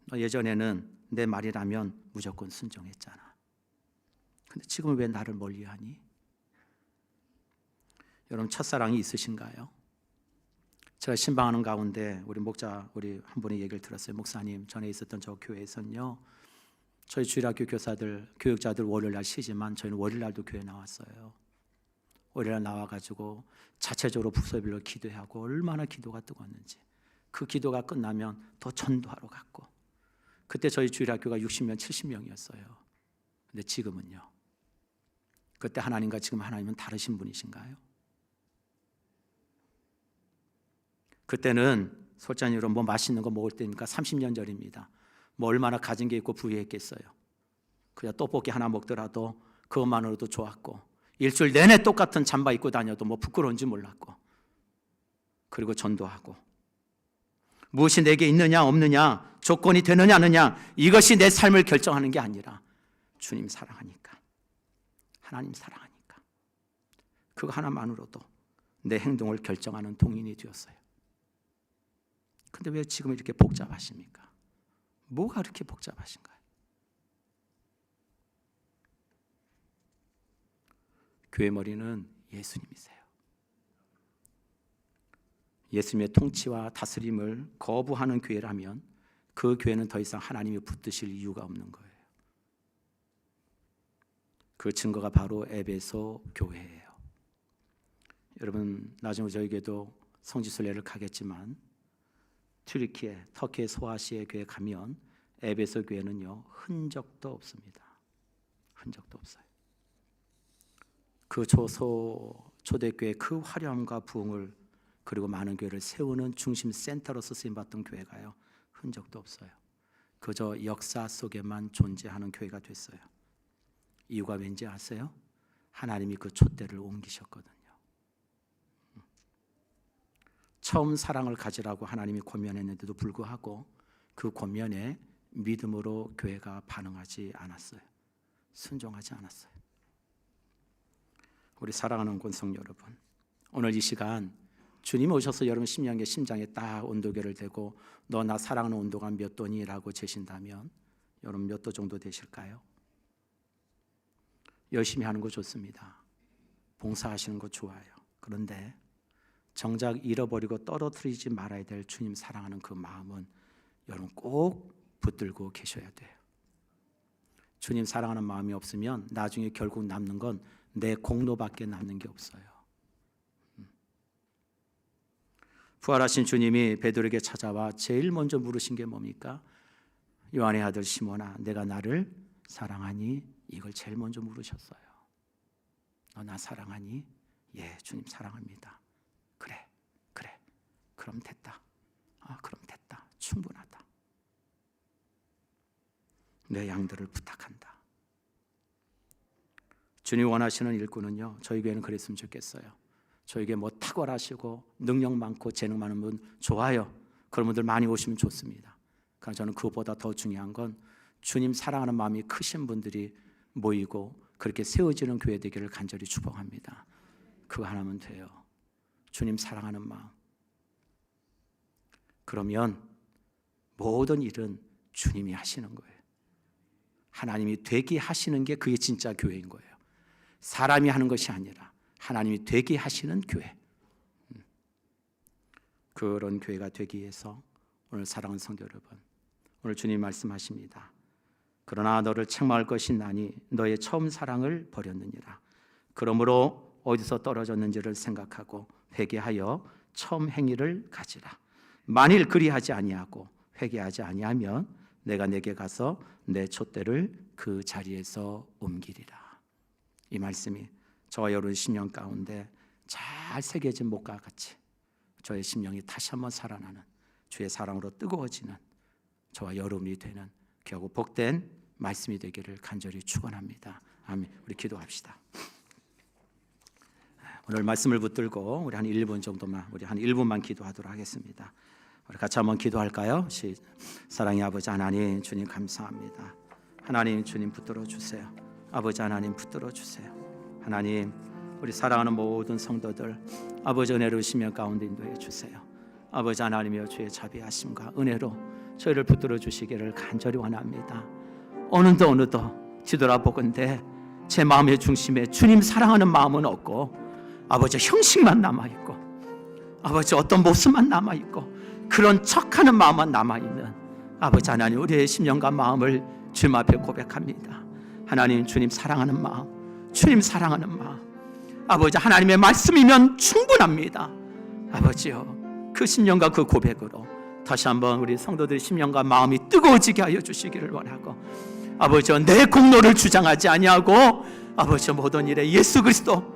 너 예전에는 내 말이라면 무조건 순종했잖아. 근데 지금은 왜 나를 멀리하니? 여러분 첫사랑이 있으신가요? 제가 신방하는 가운데 우리 한 분의 얘기를 들었어요. 목사님, 전에 있었던 저 교회에서는요, 저희 주일학교 교육자들 월요일날 쉬지만 저희는 월요일날도 교회 나왔어요. 월요일날 나와가지고 자체적으로 부서별로 기도하고 얼마나 기도가 뜨거웠는지. 그 기도가 끝나면 더 전도하러 갔고, 그때 저희 주일학교가 60명, 70명이었어요. 근데 지금은요? 그때 하나님과 지금 하나님은 다르신 분이신가요? 그때는 솔직히로 뭐 맛있는 거 먹을 때니까 30년 전입니다. 뭐 얼마나 가진 게 있고 부유했겠어요. 그냥 떡볶이 하나 먹더라도 그것만으로도 좋았고, 일주일 내내 똑같은 잠바 입고 다녀도 뭐 부끄러운지 몰랐고, 그리고 전도하고, 무엇이 내게 있느냐 없느냐, 조건이 되느냐 안 되느냐, 이것이 내 삶을 결정하는 게 아니라 주님 사랑하니까, 하나님 사랑하니까, 그거 하나만으로도 내 행동을 결정하는 동인이 되었어요. 근데 왜 지금 이렇게 복잡하십니까? 뭐가 그렇게 복잡하신가요? 교회 머리는 예수님이세요. 예수님의 통치와 다스림을 거부하는 교회라면 그 교회는 더 이상 하나님이 붙드실 이유가 없는 거예요. 그 증거가 바로 에베소 교회예요. 여러분, 나중에 저에게도 성지순례를 가겠지만 튀르키예, 터키의 소아시아 교회 가면 에베소 교회는요, 흔적도 없습니다. 흔적도 없어요. 그 초대교회의 그 화려함과 부흥을, 그리고 많은 교회를 세우는 중심 센터로서 쓰임받던 교회가요, 흔적도 없어요. 그저 역사 속에만 존재하는 교회가 됐어요. 이유가 왠지 아세요? 하나님이 그 촛대를 옮기셨거든요. 처음 사랑을 가지라고 하나님이 권면했는데도 불구하고 그 권면에 믿음으로 교회가 반응하지 않았어요. 순종하지 않았어요. 우리 사랑하는 권성 여러분, 오늘 이 시간 주님 오셔서 여러분 심장에 딱 온도계를 대고 너 나 사랑하는 온도가 몇 도니라고 재신다면 여러분 몇 도 정도 되실까요? 열심히 하는 거 좋습니다. 봉사하시는 거 좋아요. 그런데 정작 잃어버리고 떨어뜨리지 말아야 될 주님 사랑하는 그 마음은 여러분 꼭 붙들고 계셔야 돼요. 주님 사랑하는 마음이 없으면 나중에 결국 남는 건 내 공로밖에 남는 게 없어요. 부활하신 주님이 베드로에게 찾아와 제일 먼저 물으신 게 뭡니까? 요한의 아들 시몬아, 내가 나를 사랑하니? 이걸 제일 먼저 물으셨어요. 너 나 사랑하니? 예, 주님 사랑합니다. 그래. 그럼 됐다. 그럼 됐다. 충분하다. 내 양들을 부탁한다. 주님 원하시는 일꾼은요, 저희 교회는 그랬으면 좋겠어요. 저에게 뭐 탁월하시고 능력 많고 재능 많은 분 좋아요. 그런 분들 많이 오시면 좋습니다. 그러나 저는 그것보다 더 중요한 건 주님 사랑하는 마음이 크신 분들이 모이고 그렇게 세워지는 교회 되기를 간절히 축복합니다. 그거 하나면 돼요. 주님 사랑하는 마음. 그러면 모든 일은 주님이 하시는 거예요. 하나님이 되게 하시는 게 그게 진짜 교회인 거예요. 사람이 하는 것이 아니라 하나님이 되게 하시는 교회. 그런 교회가 되기 위해서 오늘 사랑하는 성도 여러분, 오늘 주님 말씀하십니다. 그러나 너를 책망할 것이 나니 너의 처음 사랑을 버렸느니라. 그러므로 어디서 떨어졌는지를 생각하고 회개하여 처음 행위를 가지라. 만일 그리하지 아니하고 회개하지 아니하면 내가 내게 가서 내 촛대를 그 자리에서 옮기리라. 이 말씀이 저와 여러분 심령 가운데 잘 새겨진 목과 같이 저의 심령이 다시 한번 살아나는, 주의 사랑으로 뜨거워지는 저와 여러분이 되는 겨우 복된 말씀이 되기를 간절히 축원합니다. 아멘. 우리 기도합시다. 오늘 말씀을 붙들고 우리 한 1분 정도만, 우리 한 1분만 기도하도록 하겠습니다. 우리 같이 한번 기도할까요? 사랑의 아버지 하나님, 주님 감사합니다. 하나님, 주님 붙들어 주세요. 아버지 하나님 붙들어 주세요. 하나님, 우리 사랑하는 모든 성도들 아버지 은혜로 심령 가운데 인도해 주세요. 아버지 하나님이여, 주의 자비하심과 은혜로 저희를 붙들어 주시기를 간절히 원합니다. 어느덧 뒤돌아보건대 제 마음의 중심에 주님 사랑하는 마음은 없고 아버지 형식만 남아있고 아버지 어떤 모습만 남아있고 그런 척하는 마음만 남아있는 아버지 하나님, 우리의 심령과 마음을 주님 앞에 고백합니다. 하나님, 주님 사랑하는 마음, 주님 사랑하는 마음, 아버지 하나님의 말씀이면 충분합니다. 아버지요, 그 심령과 그 고백으로 다시 한번 우리 성도들의 심령과 마음이 뜨거워지게 하여 주시기를 원하고, 아버지 내 공로를 주장하지 아니하고 아버지 모든 일에 예수 그리스도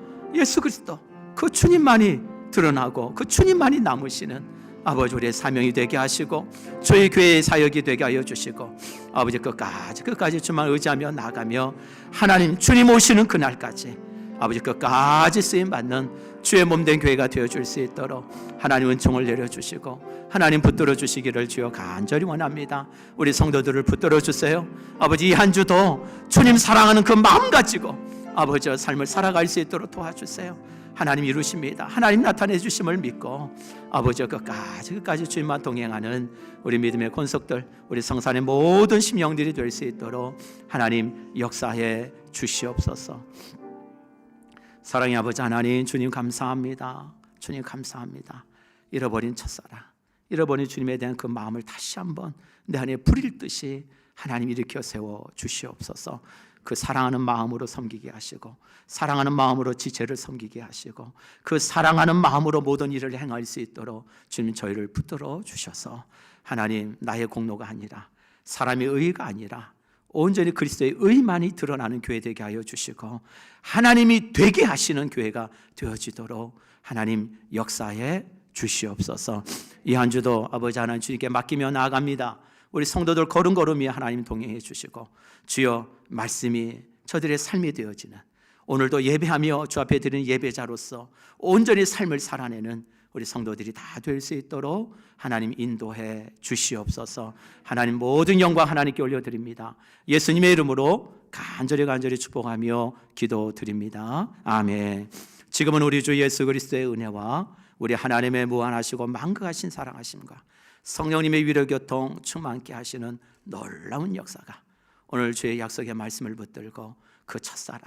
그 주님만이 드러나고 그 주님만이 남으시는 아버지 우리의 사명이 되게 하시고 저희 교회의 사역이 되게 하여 주시고, 아버지 끝까지 주만 의지하며 나가며 하나님 주님 오시는 그날까지 아버지 끝까지 쓰임받는 주의 몸된 교회가 되어줄 수 있도록 하나님 은총을 내려주시고 하나님 붙들어 주시기를 주여 간절히 원합니다. 우리 성도들을 붙들어 주세요. 아버지 이 한 주도 주님 사랑하는 그 마음 가지고 아버지 삶을 살아갈 수 있도록 도와주세요. 하나님 이루십니다. 하나님 나타내 주심을 믿고 아버지 끝까지 주님만 동행하는 우리 믿음의 권속들, 우리 성산의 모든 심령들이 될 수 있도록 하나님 역사해 주시옵소서. 사랑의 아버지 하나님, 주님 감사합니다. 주님 감사합니다. 잃어버린 첫사랑, 잃어버린 주님에 대한 그 마음을 다시 한번 내 안에 불일 듯이 하나님 일으켜 세워 주시옵소서. 그 사랑하는 마음으로 섬기게 하시고 사랑하는 마음으로 지체를 섬기게 하시고 그 사랑하는 마음으로 모든 일을 행할 수 있도록 주님 저희를 붙들어 주셔서 하나님 나의 공로가 아니라 사람의 의의가 아니라 온전히 그리스도의 의만이 드러나는 교회 되게 하여 주시고 하나님이 되게 하시는 교회가 되어지도록 하나님 역사해 주시옵소서. 이 한 주도 아버지 하나님 주님께 맡기며 나아갑니다. 우리 성도들 걸음걸음이 하나님 동행해 주시고 주여 말씀이 저들의 삶이 되어지는 오늘도 예배하며 주 앞에 드리는 예배자로서 온전히 삶을 살아내는 우리 성도들이 다 될 수 있도록 하나님 인도해 주시옵소서. 하나님 모든 영광 하나님께 올려드립니다. 예수님의 이름으로 간절히 축복하며 기도드립니다. 아멘. 지금은 우리 주 예수 그리스도의 은혜와 우리 하나님의 무한하시고 만극하신 사랑하심과 성령님의 위로 교통 충만케 하시는 놀라운 역사가 오늘 주의 약속의 말씀을 붙들고 그 첫사랑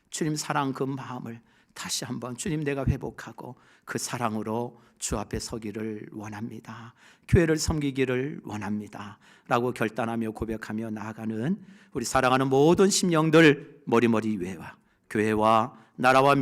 주님 사랑 그 마음을 다시 한번 주님 내가 회복하고 그 사랑으로 주 앞에 서기를 원합니다. 교회를 섬기기를 원합니다 라고 결단하며 고백하며 나아가는 우리 사랑하는 모든 심령들 머리머리 위에와 교회와 나라와